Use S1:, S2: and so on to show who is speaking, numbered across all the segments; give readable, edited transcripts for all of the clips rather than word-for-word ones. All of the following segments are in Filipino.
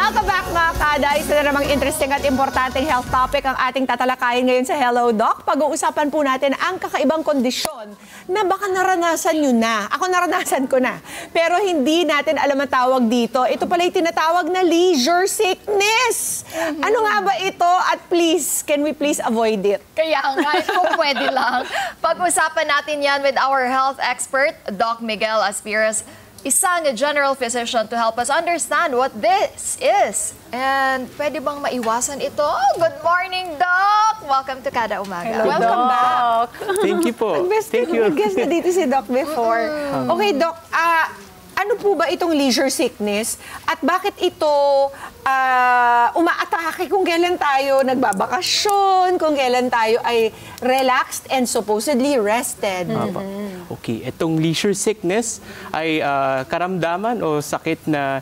S1: Welcome back mga kada. Isa na namang interesting at importanteng health topic ang ating tatalakayin ngayon sa Hello Doc. Pag-uusapan po natin ang kakaibang kondisyon na baka naranasan nyo na. Ako naranasan ko na. Pero hindi natin alam ang tawag dito. Ito pala yung tinatawag na leisure sickness. Ano nga ba ito? At please, can we please avoid it?
S2: Kaya nga, kung pwede lang. Pag-usapan natin yan with our health expert, Doc Miguel Aspiras, isang general physician to help us understand what this is. And pwede bang maiwasan ito? Good morning, Doc! Welcome to Kada Umaga.
S1: Hello, welcome
S3: Doc.
S1: back.
S3: Thank you po.
S1: Thank you. Nag-guest na dito si Doc before. Okay, Doc, ano po ba itong leisure sickness? At bakit ito umaatake kung kailan tayo nagbabakasyon, kung kailan tayo ay relaxed and supposedly rested?
S3: Okay, itong leisure sickness ay karamdaman o sakit na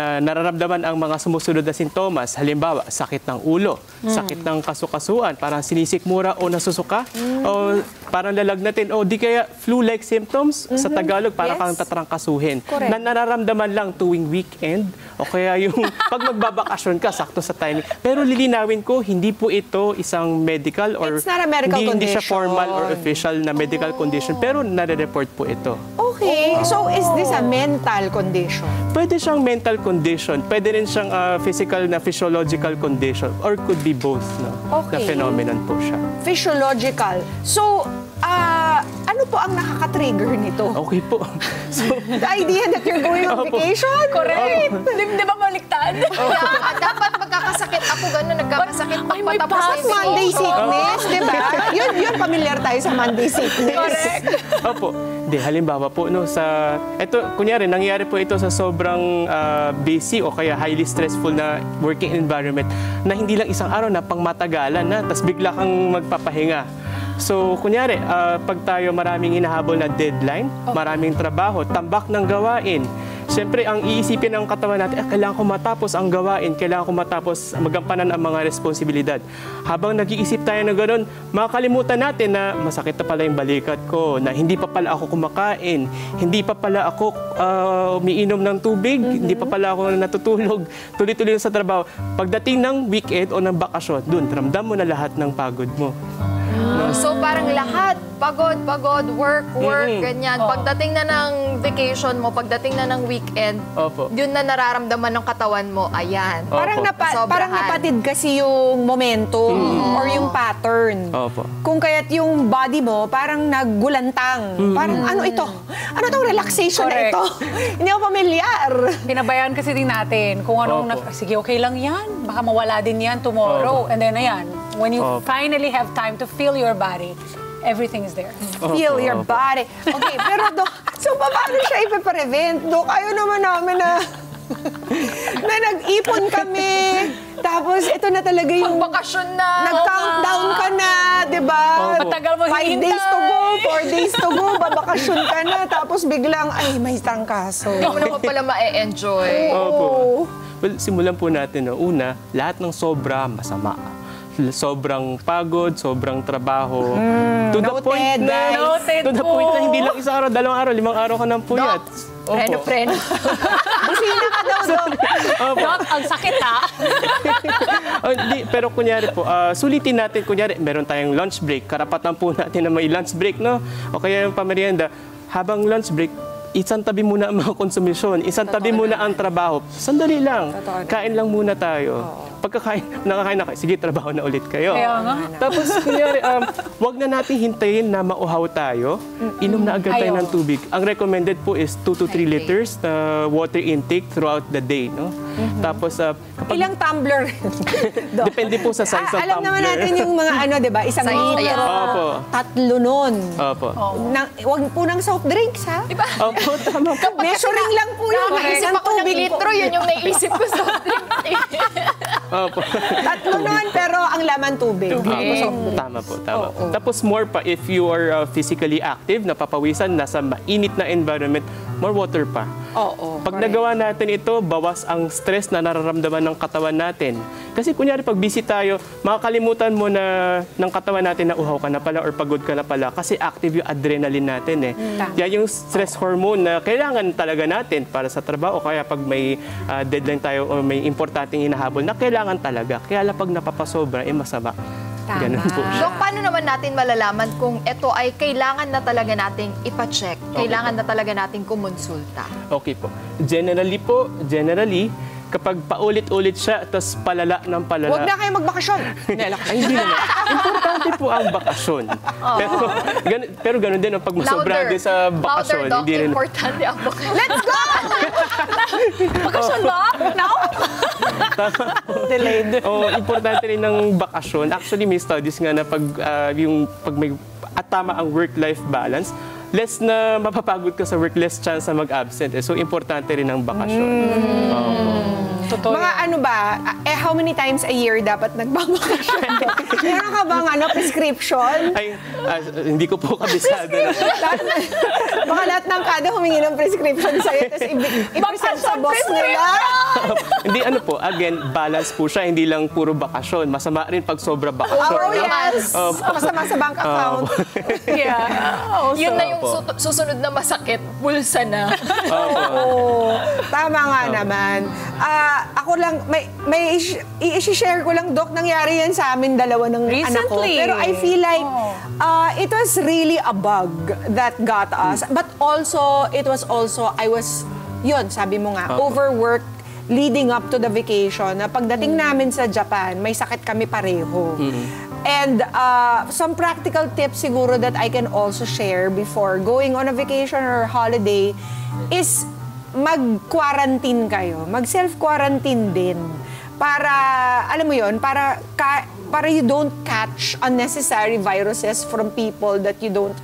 S3: nararamdaman ang mga sumusunod na sintomas. Halimbawa, sakit ng ulo, sakit ng kasukasuan, parang sinisikmura o nasusuka, o parang lalagnatin, o di kaya flu-like symptoms, sa Tagalog, parang kang tatrangkasuhin. Na nararamdaman lang tuwing weekend, o kaya yung pag magbabakasyon ka, sakto sa timing. Pero lilinawin ko, hindi po ito isang medical or
S1: It's not a medical
S3: hindi siya
S1: condition.
S3: formal or official na medical condition, pero nare-report po ito.
S1: Okay, so is this a mental condition?
S3: Pwede siyang mental condition, pwede rin siyang physical na physiological condition, or could be both, no?
S1: Okay.
S3: Na phenomenon po siya.
S1: Physiological. So, ano po ang nakaka-trigger nito?
S3: Okay po. So,
S1: The idea that you're going on vacation?
S2: Correct! Di ba baliktad? Kaya dapat magkakasakit ako, gano'n, nagkakasakit pa patapos na yung
S1: Monday
S2: vacation.
S1: sickness, di ba? Yun, familiar tayo sa Monday sickness.
S2: Correct.
S3: opo. Di, halimbawa po, no, sa, ito, kunyari, nangyayari po ito sa sobrang busy o kaya highly stressful na working environment na hindi lang isang araw na pang matagalan na, tas bigla kang magpapahinga. So, kunyari, pag tayo maraming hinahabol na deadline, maraming trabaho, tambak ng gawain, siyempre, ang iisipin ng katawan natin, kailangan ko matapos ang gawain, kailangan ko matapos magampanan ang mga responsibilidad. Habang nag-iisip tayo ng gano'n, makakalimutan natin na masakit na pala yung balikat ko, na hindi pa pala ako kumakain, hindi pa pala ako umiinom ng tubig, hindi pa pala ako natutulog, tuloy-tuloy sa trabaho. Pagdating ng weekend o ng bakasyon, dun, ramdam mo na lahat ng pagod mo.
S2: So parang lahat, pagod, work, ganyan. Pagdating na ng vacation mo, pagdating na ng weekend, yun na nararamdaman ng katawan mo, ayan.
S1: Parang napatid kasi yung momentum or yung pattern.
S3: Opo.
S1: Kung kaya't yung body mo parang naggulantang. Parang ano ito? Ano itong relaxation na ito? Hindi ako pamilyar.
S4: Pinabayaan kasi din natin kung anong, sige, okay lang yan. Baka mawala din yan tomorrow. And then, ayan, when you finally have time to feel your body, everything is there.
S1: Feel your body. Okay, pero Dok, so paano siya ipaprevent? Dok, ayaw naman namin na nag-ipon kami. Tapos ito na talaga yung
S2: Bakasyon na.
S1: nag-countdown ka na, di ba?
S4: Matagal mo
S1: 5 days to go, 4 days to go, babakasyon ka na. Tapos biglang, ay, may trangkaso.
S2: Hindi mo naman pala ma-enjoy.
S3: Opo. Well, simulan po natin. No? Una, lahat ng sobra masama. Sobrang pagod, sobrang trabaho. To the
S1: Noted,
S3: point na,
S1: guys.
S3: to the point na hindi lang isang araw, 2 araw, 5 araw ka ng puyat.
S2: Preno.
S1: Busina ka daw, Dok.
S4: Doc, ang sakit ha.
S3: Pero kunyari po, sulitin natin, kunyari, meron tayong lunch break. Karapatan po natin na may lunch break, no? O kaya yung pamerienda, habang lunch break, isang tabi muna ang mga konsumisyon, isang tabi muna ang trabaho. Sandali lang, kain lang muna tayo. Pagkakain, nakakain na kayo, sige, trabaho na ulit kayo.
S4: Kaya nga.
S3: Tapos, kunyari, wag na natin hintayin na mauhaw tayo, inom na agad tayo ng tubig. Ang recommended po is 2 to 3 liters na water intake throughout the day. No? Tapos, kapag,
S1: Ilang tumbler? Dok?
S3: depende po sa size ng tumbler.
S1: Alam naman natin yung mga ano, di ba? Isang litro.
S3: Opo.
S1: 3 nun.
S3: Opo.
S1: Wag po ng soft drinks, ha?
S2: Diba?
S3: Opo, tama po.
S1: Measuring lang po yun.
S2: Naisip
S1: Isang
S2: ako ng
S1: tubig po.
S2: litro, yun yung naisip ko sa
S3: Opo.
S1: 3 nun, pero ang laman tubig.
S3: Tama po, tama po. Tapos more pa, if you are physically active, napapawisan, nasa mainit na environment, more water pa.
S1: Oo.
S3: Pag
S1: correct.
S3: nagawa natin ito, bawas ang stress na nararamdaman ng katawan natin. Kasi kunyari pag busy tayo, makakalimutan mo na ng katawan natin na uhaw ka na pala or pagod ka na pala kasi active yung adrenaline natin eh. Yan yung stress hormone na kailangan talaga natin para sa trabaho. Kaya pag may deadline tayo o may importanteng hinahabol na kailangan talaga. Kaya lang pag napapasobra, masama. Ganun po siya.
S2: Dok, paano naman natin malalaman kung ito ay kailangan na talaga nating ipacheck, kailangan na talaga nating kumonsulta?
S3: Okay po. Generally, kapag paulit-ulit siya, tapos palala ng palala.
S1: Huwag na kayo magbakasyon.
S3: Ay, hindi naman. Importante po ang bakasyon. Pero ganun din, pag masobra din sa bakasyon.
S2: Louder, Doc,
S3: Hindi rin.
S2: importante ang bakasyon.
S1: Let's go! Bakasyon ba? Now? Delayed.
S3: Importante rin ng bakasyon. Actually, may studies nga na pag may tama ang work-life balance, less na mapapagod ka sa work, less chance na mag-absent. So, importante rin ang bakasyon.
S4: Totoo
S1: Mga
S4: yan.
S1: ano ba, how many times a year dapat nagbabakasyon? Meron ka bang prescription?
S3: Ay, hindi ko po kabisado.
S1: Baka lahat ng kada humingi ng prescription sa'yo, tapos i-present sa boss nila.
S3: Hindi, again, balance po siya. Hindi lang puro bakasyon. Masama rin pag sobra bakasyon.
S1: Oh, yes. Masama sa bank account.
S4: Yeah.
S2: Yun na yung susunod na masakit, bulsa na.
S1: Oo. Tama nga naman. Ako lang, may i-share ko lang, Doc, nangyari yan sa amin dalawa ng anak ko.
S4: Recently.
S1: Pero I feel like it was really a bug that got us. But also, sabi mo nga, overworked leading up to the vacation. Na pagdating namin sa Japan, may sakit kami pareho. And some practical tips siguro that I can also share before going on a vacation or holiday is mag-quarantine kayo. Mag-self-quarantine din. Para, alam mo yon, para you don't catch unnecessary viruses from people that you don't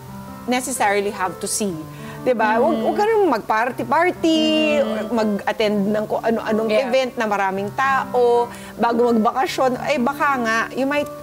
S1: necessarily have to see. Diba? Huwag ka naman mag-party-party, mag-attend ng kung ano-anong event na maraming tao, bago magbakasyon. Ay baka nga,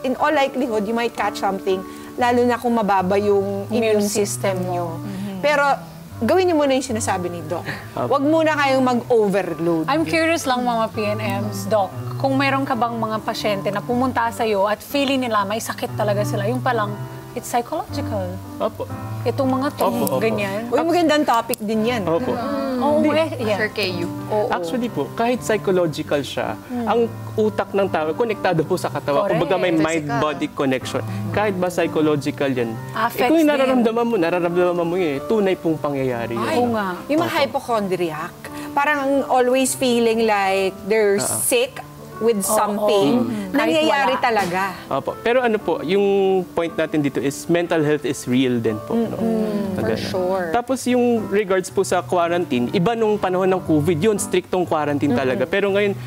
S1: in all likelihood, you might catch something, lalo na kung mababa yung immune system nyo. Pero, gawin niyo muna yung sinasabi ni Doc. Huwag muna kayong mag-overload.
S4: I'm curious lang mga PNMs, Doc, kung meron ka bang mga pasyente na pumunta sa'yo at feeling nila may sakit talaga sila, yung palang, it's psychological.
S3: Opo.
S4: Itong mga to,
S3: Opo.
S4: ganyan.
S1: Uy, magandang topic din yan.
S3: Opo.
S4: Oo, yeah.
S2: Sir KU.
S3: Actually po, kahit psychological siya, ang utak ng tao, konektado po sa katawan.
S4: Correct.
S3: Kumbaga may
S2: Physical.
S3: mind-body connection. Kahit ba psychological yan.
S4: Affects
S3: Kung yung
S4: din.
S3: nararamdaman mo yun, tunay pong pangyayari
S1: Ay,
S3: yun.
S4: Oo nga.
S1: yung mga hypochondriac, parang always feeling like they're sick with something, nangyayari
S4: Kahit wala.
S1: talaga.
S3: Opo. Pero ano po, yung point natin dito is mental health is real din po. No? Na
S1: For
S3: ganun.
S1: sure.
S3: Tapos yung regards po sa quarantine, iba nung panahon ng COVID, yun, strictong quarantine talaga. Pero ngayon,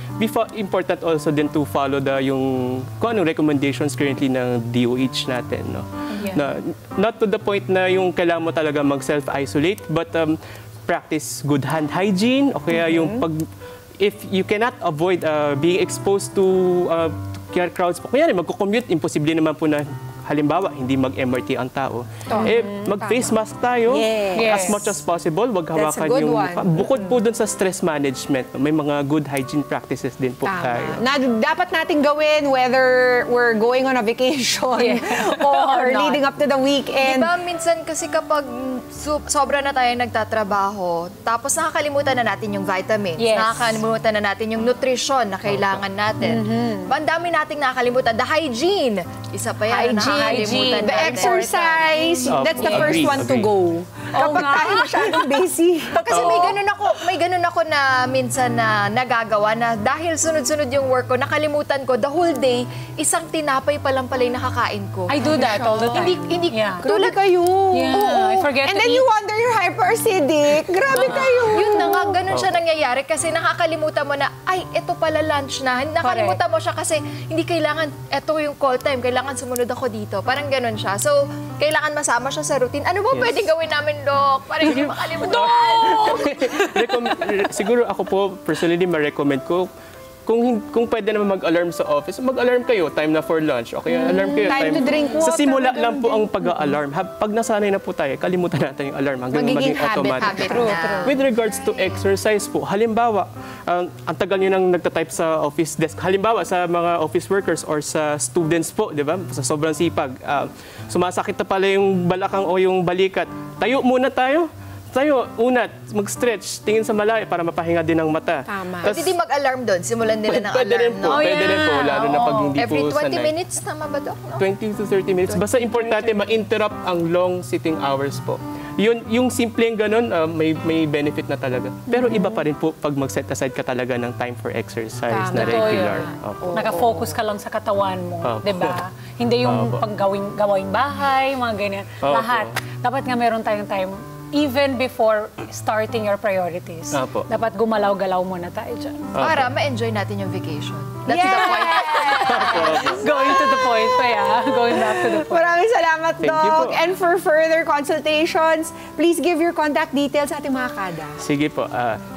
S3: important also din to follow kung anong recommendations currently ng DOH natin. No?
S4: Yeah.
S3: Na, not to the point na yung kailangan mo talaga mag-self-isolate, but practice good hand hygiene, o kaya yung if you cannot avoid being exposed to crowds po. Kunyari, magko-commute, imposible naman po na halimbawa, hindi mag-MRT ang tao. Mag-face mask tayo
S1: Yes.
S3: as much as possible. Huwag
S1: That's a
S3: hawakan
S1: good
S3: yung
S1: one.
S3: mukha. Bukod po dun sa stress management, may mga good hygiene practices din po tayo.
S1: Na dapat natin gawin whether we're going on a vacation or
S4: not.
S1: leading up to the weekend.
S2: Diba, minsan kasi kapag sobra na tayo nagtatrabaho, tapos nakakalimutan na natin yung vitamins,
S4: Yes.
S2: nakakalimutan na natin yung nutrition na kailangan natin. Ang dami nating nakakalimutan. The hygiene. Isa pa yan, nakakalimutan
S1: The
S2: natin.
S1: exercise, that's the first one to
S3: Agree.
S1: go. Kapag tayo masyadong busy.
S2: Kasi may ganun ako na minsan na nagagawa na dahil sunod-sunod yung work ko, nakalimutan ko, the whole day, isang tinapay pa lang pala yung nakakain ko.
S4: I do that all the time.
S2: Hindi,
S4: Yeah.
S1: Tulad kayo.
S4: Yeah, I forget
S1: And
S4: to
S1: then
S4: eat.
S1: you wonder you're hyperacidic. Grabe kayo.
S2: Yun na nga, ganun siya nangyayari kasi nakakalimutan mo na, ay, ito pala lunch na. Nakalimutan mo siya kasi hindi kailangan, ito yung call time, kailangan sumunod ako dito. Parang ganun siya. So, kailangan masama siya sa routine. Ano ba pwede gawin namin, Doc? Para hindi makalimutan.
S3: Siguro ako po, personally, ma-recommend ko, kung pwede naman mag-alarm sa office, mag-alarm kayo, time na for lunch. O kaya alarm kayo,
S1: Time to drink
S3: Sa
S1: water,
S3: simula
S1: ganun
S3: lang po
S1: din.
S3: ang pag-alarm. Pag nasanay na po tayo, kalimutan natin yung alarm hanggang
S1: Magiging
S3: maging automatic.
S2: habit
S4: True,
S2: na.
S4: true.
S3: With regards to exercise po, halimbawa, ang tagal nyo nang nagtatype sa office desk. Halimbawa, sa mga office workers or sa students po, di ba? Sa sobrang sipag. Sumasakit na pala yung balakang o yung balikat. Tayo muna tayo. Tayo, unat, mag-stretch, tingin sa malayo para mapahinga din ang mata.
S1: Tama.
S3: Tas-
S2: Pwede din mag-alarm doon. Simulan nila ng
S3: Pwede
S2: alarm,
S3: rin po,
S2: no?
S3: pwede rin po, lalo na pag hindi
S2: Every
S3: po
S2: 20
S3: sanay.
S2: minutes, tama ba, Doc? No?
S3: 20 to 30 minutes. Basta importante ma-interrupt ang long sitting hours po. Yung simpleng ganun, may benefit na talaga. Pero iba pa rin po pag mag-set aside ka talaga ng time for exercise na
S4: Totoo
S3: regular.
S4: yun.
S3: Opo.
S4: Naka-focus ka lang sa katawan mo,
S3: Opo.
S4: 'di ba? Hindi yung
S3: Opo.
S4: gawaing bahay, mga ganyan.
S3: Opo.
S4: Lahat. Dapat nga meron tayong time even before starting your priorities.
S3: Opo.
S4: Dapat gumalaw-galaw muna tayo dyan.
S2: Para ma-enjoy natin yung vacation. That's the point.
S4: Going to the point pa, yeah. Going back to the point.
S1: Maraming salamat,
S3: Thank you
S1: Doc.
S3: po.
S1: And for further consultations, please give your contact details sa ating mga kada.
S3: Sige po.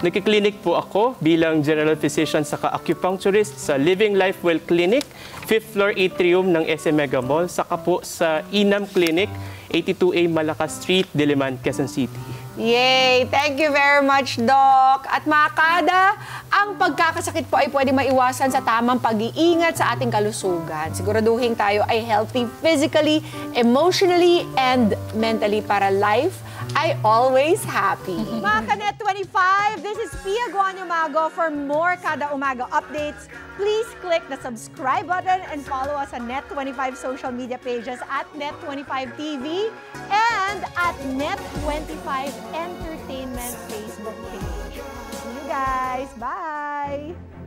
S3: Nagkiklinik po ako bilang general physician saka acupuncturist sa Living Life Well Clinic, 5th floor atrium ng SM Mega Mall, saka po sa Inam Clinic, 82A Malacca Street, Diliman, Quezon City.
S1: Yay! Thank you very much, Doc. At mga kada, ang pagkakasakit po ay pwede maiwasan sa tamang pag-iingat sa ating kalusugan. Siguraduhin tayo ay healthy physically, emotionally, and mentally para life ay always happy. Mga Kanet 25, this is Pia Guanyo Mago. For more Kada Umaga updates, please click the subscribe button and follow us on Net25 social media pages at Net25TV and at Net25 Entertainment Facebook page. See you guys. Bye!